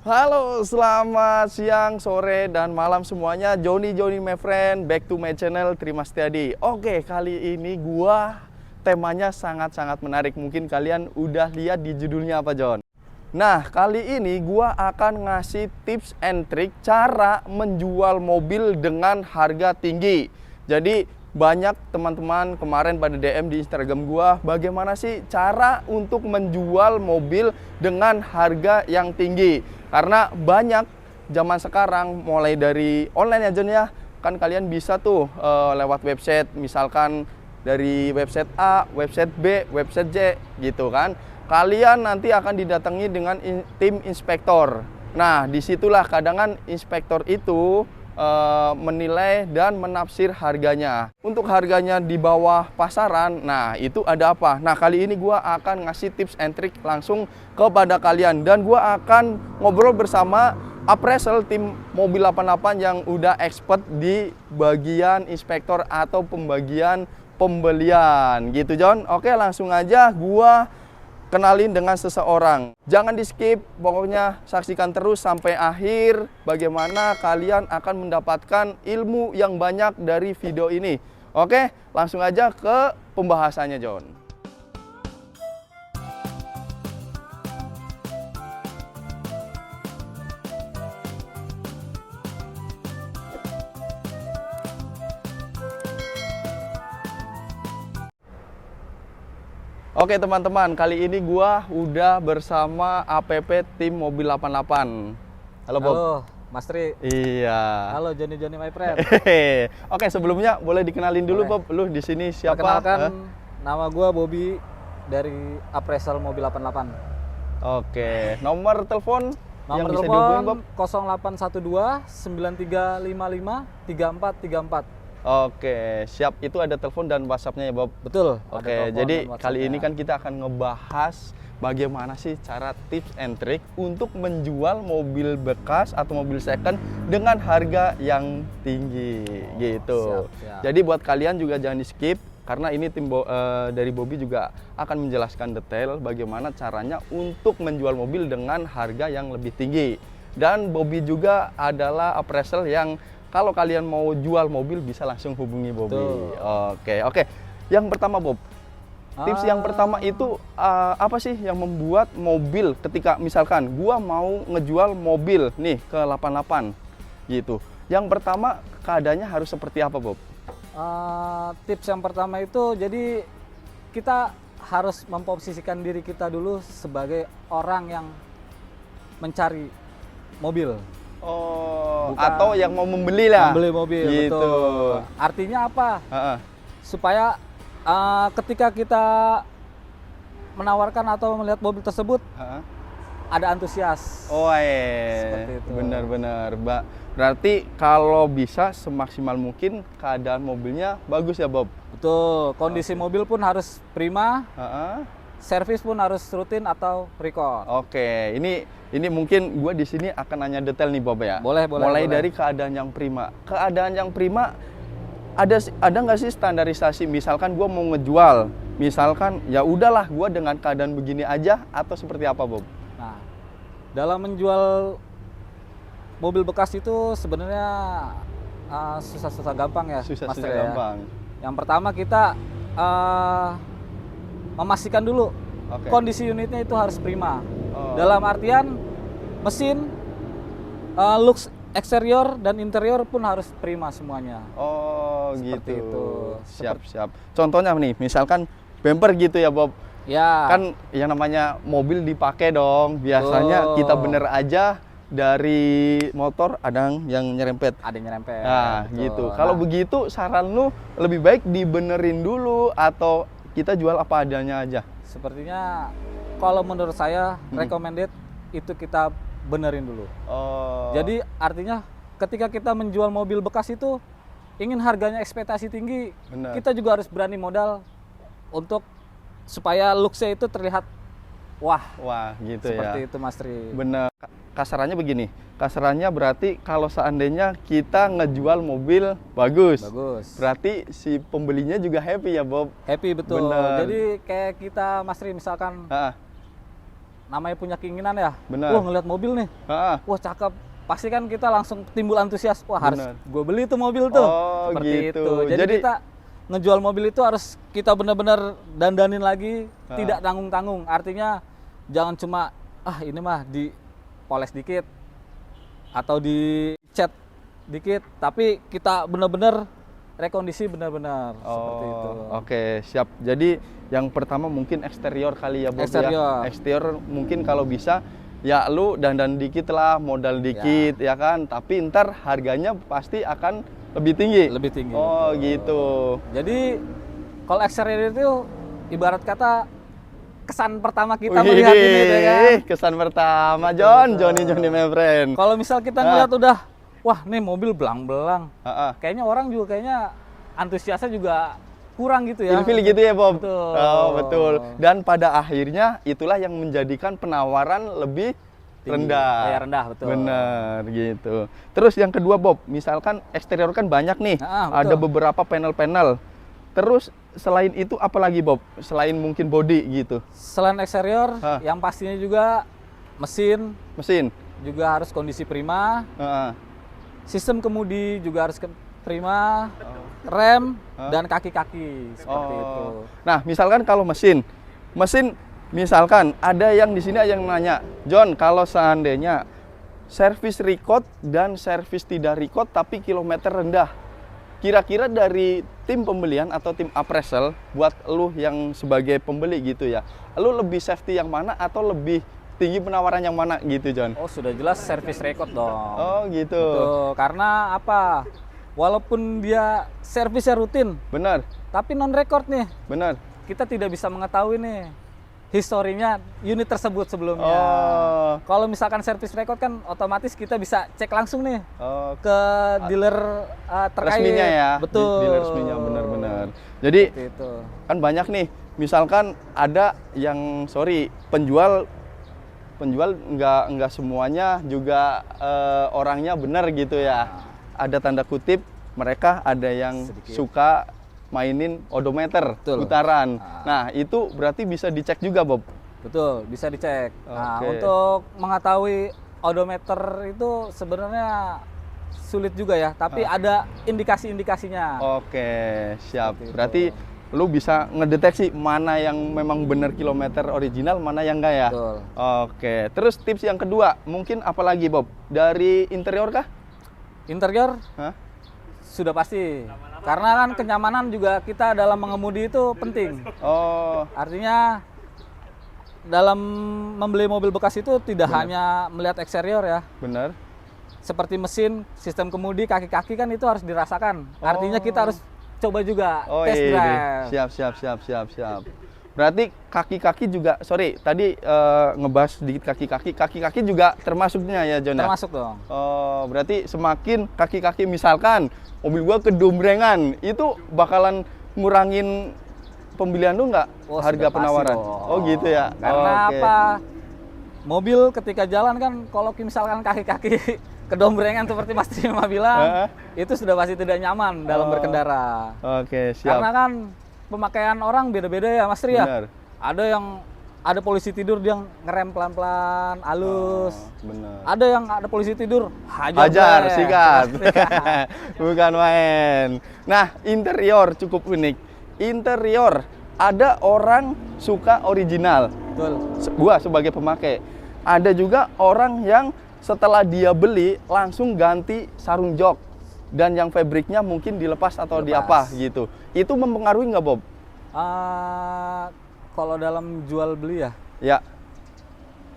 Halo, selamat siang, sore, dan malam semuanya. Johnny my friend, back to my channel Trimas Setiadi. Oke, kali ini temanya sangat-sangat menarik. Mungkin kalian udah lihat di judulnya apa, John? Nah, kali ini gua akan ngasih tips and trick cara menjual mobil dengan harga tinggi. Jadi banyak teman-teman kemarin pada DM di Instagram gua, bagaimana sih cara untuk menjual mobil dengan harga yang tinggi? Karena banyak zaman sekarang, mulai dari online ya John ya, kan kalian bisa tuh lewat website, misalkan dari website A, website B, website J gitu kan. Kalian nanti akan didatangi dengan tim inspektor. Nah, disitulah kadang inspektor itu menilai dan menafsir harganya. Untuk harganya di bawah pasaran, nah itu ada apa? Nah, kali ini gua akan ngasih tips and trick langsung kepada kalian. Dan gua akan ngobrol bersama appraisal tim Mobil 88 yang udah expert di bagian inspektor atau pembagian pembelian. Gitu John. Oke, langsung aja gua kenalin dengan seseorang. Jangan di skip, pokoknya saksikan terus sampai akhir bagaimana kalian akan mendapatkan ilmu yang banyak dari video ini. Oke, langsung aja ke pembahasannya John. Oke teman-teman, kali ini gua udah bersama APP tim Mobil 88. Halo Bob. Halo Mas Tri. Iya. Halo Johnny my friend. Oke, sebelumnya boleh dikenalin dulu Bob, lu di sini siapa? Perkenalkan, nama gua Bobby dari Appraisal Mobil 88. Oke, nomor telepon yang Nomor bisa dihubungin Bob? telepon 0812 9355 3434. Oke, siap. Itu ada telepon dan WhatsApp-nya ya Bob? Betul. Oke, jadi kali ini kan kita akan ngebahas bagaimana sih cara tips and trick untuk menjual mobil bekas atau mobil second dengan harga yang tinggi gitu. Siap. Jadi buat kalian juga jangan di skip karena ini tim dari Bobby juga akan menjelaskan detail bagaimana caranya untuk menjual mobil dengan harga yang lebih tinggi. Dan Bobby juga adalah appraisal yang kalau kalian mau jual mobil bisa langsung hubungi Bobby. Oke. Yang pertama Bob, tips yang pertama itu apa sih yang membuat mobil ketika misalkan gua mau ngejual mobil nih ke 88 gitu. Yang pertama keadaannya harus seperti apa Bob? Tips yang pertama itu jadi kita harus memposisikan diri kita dulu sebagai orang yang mencari mobil. Oh, bukan, atau yang mau membeli lah. Membeli mobil, gitu. Betul. Artinya apa? Supaya ketika kita menawarkan atau melihat mobil tersebut, ada antusias. Oh iya, seperti itu. Benar-benar, Mbak. Berarti kalau bisa semaksimal mungkin keadaan mobilnya bagus ya, Bob? Betul. Kondisi mobil pun harus prima. Servis pun harus rutin atau record. Oke, ini mungkin gue di sini akan nanya detail nih Bob ya. Boleh. Mulai dari keadaan yang prima. Keadaan yang prima ada nggak sih standarisasi? Misalkan gue mau ngejual, misalkan ya udahlah gue dengan keadaan begini aja atau seperti apa Bob? Nah, dalam menjual mobil bekas itu sebenarnya susah-susah gampang ya. Susah-susah gampang. Yang pertama kita memastikan dulu kondisi unitnya itu harus prima. Dalam artian mesin, looks eksterior dan interior pun harus prima semuanya. Oh, seperti gitu. Itu. Siap. Contohnya nih, misalkan bumper gitu ya Bob. Ya. Kan yang namanya mobil dipakai dong. Biasanya kita bener aja dari motor ada yang nyerempet. Ada yang nyerempet. Nah, gitu. Kalau begitu saran lu lebih baik dibenerin dulu atau kita jual apa adanya aja? Sepertinya kalau menurut saya recommended itu kita benerin dulu. Jadi artinya ketika kita menjual mobil bekas itu ingin harganya ekspektasi tinggi, kita juga harus berani modal untuk supaya looks-nya itu terlihat wah gitu seperti ya. Seperti itu Mas Tri. Bener. Kasarannya begini, kasarannya berarti kalau seandainya kita ngejual mobil bagus, berarti si pembelinya juga happy ya Bob? Happy, betul. Bener. Jadi kayak kita Mas Tri misalkan namanya punya keinginan ya. Benar. Wah, ngeliat mobil nih. Ah, Wah, cakep. Pasti kan kita langsung timbul antusias. Wah, harus Benar. gue beli tuh mobil tuh. Oh, Seperti gitu. itu. Jadi kita ngejual mobil itu harus kita benar-benar dandanin lagi, tidak tanggung-tanggung. Artinya jangan cuma ini mah dipoles dikit atau dicat dikit, tapi kita benar-benar rekondisi benar-benar seperti itu. Oke, siap. Jadi yang pertama mungkin eksterior kali ya, Bob. Eksterior. Ya. Eksterior mungkin kalau bisa ya lu dandan dikit lah, modal dikit ya kan. Tapi ntar harganya pasti akan lebih tinggi. Lebih tinggi. Oh, gitu. Jadi kalau eksterior itu ibarat kata kesan pertama kita melihat ini deh kan. Kesan pertama Johnny my friend. Kalau misal kita ngeliat udah, wah nih mobil belang-belang. Kayaknya orang juga antusiasnya juga kurang gitu ya. Ilfil gitu ya, Bob. Betul. Oh, betul. Dan pada akhirnya itulah yang menjadikan penawaran lebih rendah. Ya, rendah, betul. Benar gitu. Terus yang kedua, Bob, misalkan eksterior kan banyak nih. Ada beberapa panel-panel. Terus selain itu apa lagi, Bob? Selain mungkin body gitu. Selain eksterior, yang pastinya juga mesin juga harus kondisi prima. Sistem kemudi juga harus prima. Rem dan kaki-kaki seperti itu. Nah, misalkan kalau mesin misalkan ada yang di sini yang nanya, John, kalau seandainya servis record dan servis tidak record tapi kilometer rendah, kira-kira dari tim pembelian atau tim appraisal buat lu yang sebagai pembeli gitu ya, lu lebih safety yang mana atau lebih tinggi penawaran yang mana gitu, John? Oh, sudah jelas servis record dong. Oh, gitu. Betul. Karena apa? Walaupun dia servisnya rutin, benar, tapi non record nih. Benar. Kita tidak bisa mengetahui nih historinya unit tersebut sebelumnya. Kalau misalkan servis record kan otomatis kita bisa cek langsung nih ke dealer terkait. Resminya ya. Betul. Dealer resminya, benar-benar. Jadi itu kan banyak nih. Misalkan ada yang penjual nggak semuanya juga orangnya benar gitu ya. Ada tanda kutip, mereka ada yang suka mainin odometer. Betul. Putaran. Nah, itu berarti bisa dicek juga, Bob? Betul, bisa dicek. Nah, untuk mengetahui odometer itu sebenarnya sulit juga ya, tapi ada indikasi-indikasinya. Oke, siap. Berarti lu bisa ngedeteksi mana yang memang benar kilometer original, mana yang enggak ya? Betul. Oke, terus tips yang kedua, mungkin apa lagi, Bob? Dari interior kah? Interior sudah pasti, karena kan kenyamanan juga kita dalam mengemudi itu penting. Artinya dalam membeli mobil bekas itu tidak hanya melihat eksterior ya. Benar. Seperti mesin, sistem kemudi, kaki-kaki kan itu harus dirasakan. Artinya kita harus coba juga test drive. Siap. Berarti kaki-kaki juga, tadi ngebahas sedikit kaki-kaki juga termasuknya ya, John? Termasuk dong. Berarti semakin kaki-kaki, misalkan mobil gua kedombrengan, itu bakalan ngurangin pembelian lu nggak? Harga penawaran? Gitu ya? Karena apa? Mobil ketika jalan kan, kalau misalkan kaki-kaki kedombrengan seperti Mas Trima bilang, itu sudah pasti tidak nyaman dalam berkendara. Oke, siap. Karena kan pemakaian orang beda-beda ya, Mas Tri ya. Benar. Ada polisi tidur dia ngerem pelan-pelan, halus. Benar. Ada yang ada polisi tidur, hajar sikat. Bukan main. Nah, interior cukup unik. Interior ada orang suka original. Betul. Gua sebagai pemakai. Ada juga orang yang setelah dia beli langsung ganti sarung jok. Dan yang fabriknya mungkin dilepas atau diapa gitu. Itu mempengaruhi nggak, Bob? Kalau dalam jual beli ya? Ya.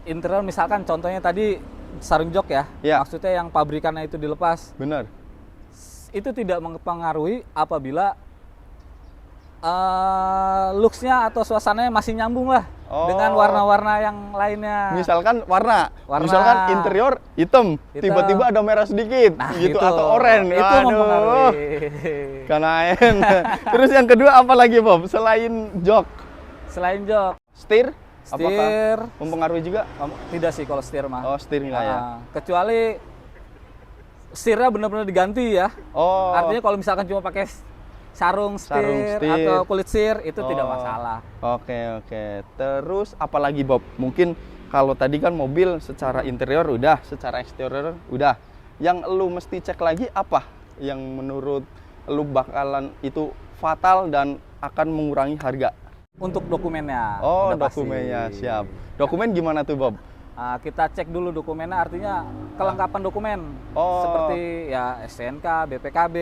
Interior misalkan contohnya tadi sarung jok ya? Maksudnya yang pabrikannya itu dilepas. Benar. Itu tidak mempengaruhi apabila looks-nya atau suasananya masih nyambung lah dengan warna-warna yang lainnya. Misalkan warna. Misalkan interior hitam, tiba-tiba ada merah sedikit, gitu, atau oranye. Itu mempengaruhi. Kanain. Terus yang kedua apa lagi, Bob? Selain jok? Selain jok. Setir? Setir. Apakah mempengaruhi juga? Tidak sih kalau setir mah. Setir nggak ya? Kecuali setirnya benar-benar diganti ya. Artinya kalau misalkan cuma pakai sarung setir atau kulit sir itu tidak masalah. Oke. Terus apalagi, Bob? Mungkin Kalau tadi kan mobil secara interior udah, secara eksterior udah. Yang lu mesti cek lagi apa yang menurut lu bakalan itu fatal dan akan mengurangi harga? Untuk dokumennya. Oh, udah pasti. dokumennya siap. Dokumen gimana tuh, Bob? Kita cek dulu dokumennya, artinya kelengkapan dokumen. Oh. Seperti ya STNK, BPKB,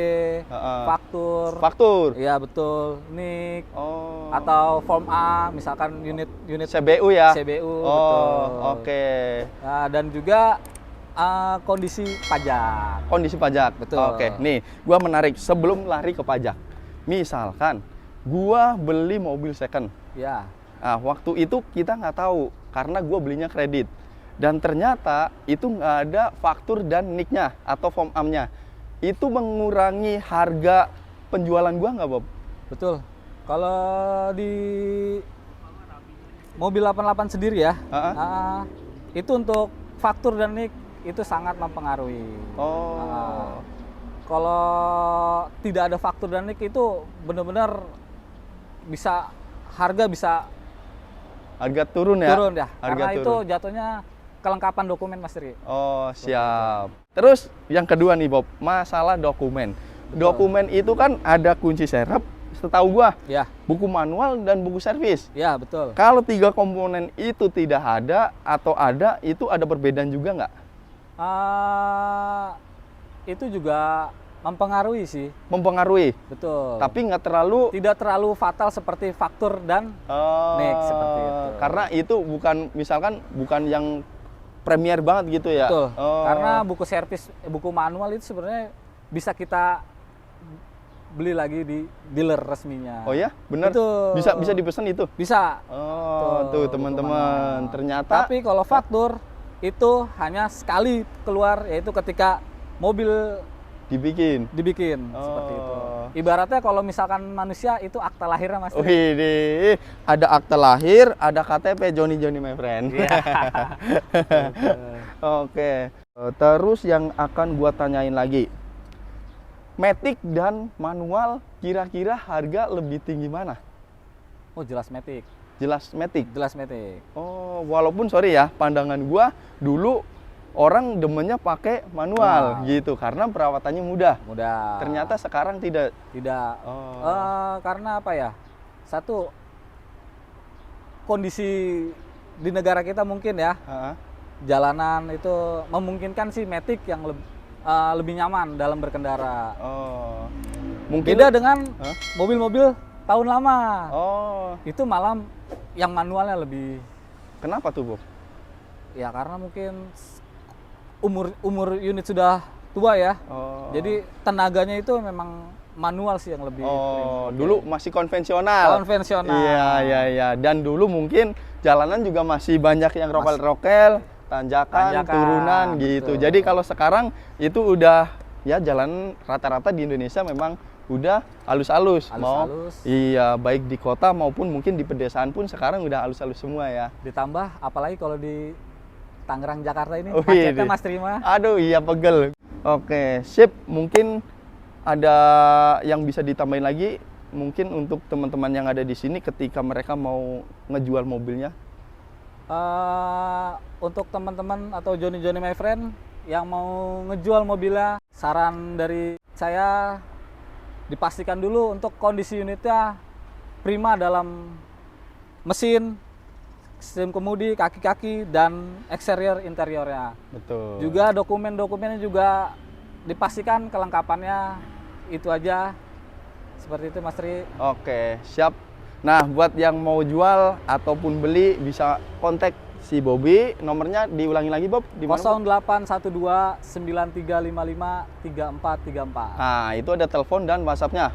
faktur. Faktur. Iya betul, NIK. Oh. Atau form A, misalkan unit CBU ya? CBU, Oh, betul. oke. Nah, dan juga kondisi pajak. Kondisi pajak. Betul. Oke, nih, gua menarik sebelum lari ke pajak. Misalkan gua beli mobil second. Ya. Nah, waktu itu kita nggak tahu karena gua belinya kredit. Dan ternyata itu nggak ada faktur dan NIK-nya atau form AM-nya. Itu mengurangi harga penjualan gua nggak, Bob? Betul. Kalau di mobil 88 sendiri ya, itu untuk faktur dan NIK itu sangat mempengaruhi. Oh. Kalau tidak ada faktur dan NIK itu benar-benar bisa harga turun ya? Turun ya. Harga Karena turun. itu jatuhnya kelengkapan dokumen, Mas Tri. Oh, siap. Terus yang kedua nih, Bob, masalah dokumen. Dokumen itu kan ada kunci serep, setahu gua. Ya. Buku manual dan buku servis. Ya, betul. Kalau 3 komponen itu tidak ada atau ada, itu ada perbedaan juga nggak? Itu juga mempengaruhi sih. Mempengaruhi. Betul. Tapi nggak terlalu. Tidak terlalu fatal seperti faktur dan NIK seperti itu. Karena itu bukan yang premier banget gitu ya. Betul. Karena buku servis, buku manual itu sebenarnya bisa kita beli lagi di dealer resminya. Oh ya, benar. Bisa dipesan itu. Bisa. Oh, tuh teman-teman. Ternyata. Tapi kalau faktur itu hanya sekali keluar, yaitu ketika mobil dibikin seperti itu. Ibaratnya kalau misalkan manusia itu akta lahirnya, Mas. Wih, ada akta lahir, ada KTP Johnny my friend. Oke. Terus yang akan gua tanyain lagi, Matic dan manual kira-kira harga lebih tinggi mana? Oh, jelas Matic. Jelas Matic. Jelas Matic. Oh, walaupun sorry ya, pandangan gua dulu orang demennya pakai manual gitu karena perawatannya mudah. Ternyata sekarang tidak. Karena apa ya? Satu, kondisi di negara kita mungkin ya. Jalanan itu memungkinkan sih Matic yang lebih nyaman dalam berkendara. Mungkin beda dengan mobil-mobil tahun lama. Itu malah yang manualnya lebih. Kenapa tuh, Bob? Ya karena mungkin umur unit sudah tua ya. Jadi tenaganya itu memang manual sih yang lebih. Dulu masih konvensional. Iya. Dan dulu mungkin jalanan juga masih banyak yang rokel-rokel, tanjakan, turunan gitu. Betul. Jadi kalau sekarang itu udah ya jalan rata-rata di Indonesia memang udah halus-halus. Iya, baik di kota maupun mungkin di pedesaan pun sekarang udah halus-halus semua ya. Ditambah apalagi kalau di Tangerang, Jakarta ini macetnya, Mas Trima. Aduh, iya pegel. Oke, sip. Mungkin ada yang bisa ditambahin lagi mungkin untuk teman-teman yang ada di sini ketika mereka mau ngejual mobilnya. Untuk teman-teman atau Johnny my friend yang mau ngejual mobilnya, saran dari saya dipastikan dulu untuk kondisi unitnya prima dalam mesin, sistem kemudi, kaki-kaki, dan eksterior interiornya. Betul. Juga dokumen-dokumennya juga dipastikan kelengkapannya. Itu aja. Seperti itu, Mas Tri. Oke, siap. Nah, buat yang mau jual ataupun beli bisa kontak si Bobby. Nomornya diulangi lagi, Bob. Di mana? 0812-9355-3434. Nah, itu ada telepon dan WhatsApp-nya.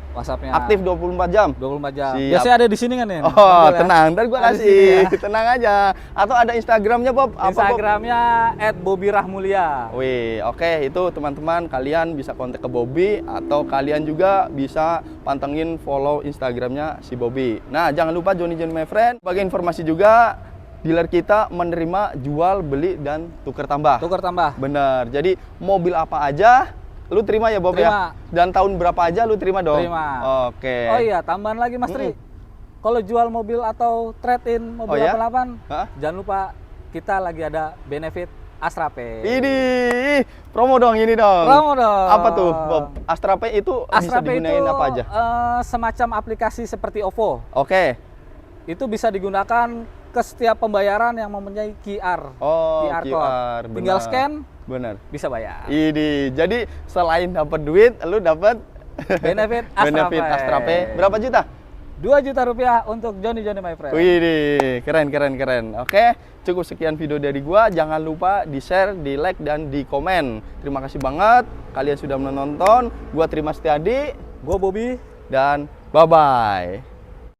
Aktif 24 jam. 24 jam. Siap. Biasanya ada di sini kan ya? Tenang, ntar gua kasih. Tenang aja. Atau ada Instagramnya, Bob? Instagramnya @bobbyrahmulia. Wih, oke. Itu teman-teman kalian bisa kontak ke Bobby atau kalian juga bisa pantengin follow Instagramnya si Bobby. Nah, jangan lupa Johnny my friend. Sebagai informasi juga, dealer kita menerima jual, beli, dan tukar tambah. Tukar tambah. Bener. Jadi mobil apa aja lu terima ya, Bob? Terima. Ya? Dan tahun berapa aja lu terima dong? Terima. Oke. Oh iya, tambahan lagi, Mas Tri. Kalau jual mobil atau trade-in mobil 88, jangan lupa kita lagi ada benefit Astra Pay. Ini promo dong ini dong. Promo dong. Apa tuh, Bob? Astra Pay itu Astra bisa Pay digunain itu apa aja? semacam aplikasi seperti OVO. Oke. Itu bisa digunakan ke setiap pembayaran yang mempunyai QR. Oh, QR code. QR, Tinggal benar. scan, Benar. bisa bayar. Ini. Jadi selain dapat duit, lu dapat Benefit Astra benefit Pay. Astra Pay. Berapa juta? 2 juta rupiah untuk Johnny my friend. Wih, keren keren keren. Oke, cukup sekian video dari gua. Jangan lupa di-share, di-like dan di-komen. Terima kasih banget kalian sudah menonton. Gua Trimas Setiadi, Gue Bobby. dan bye-bye.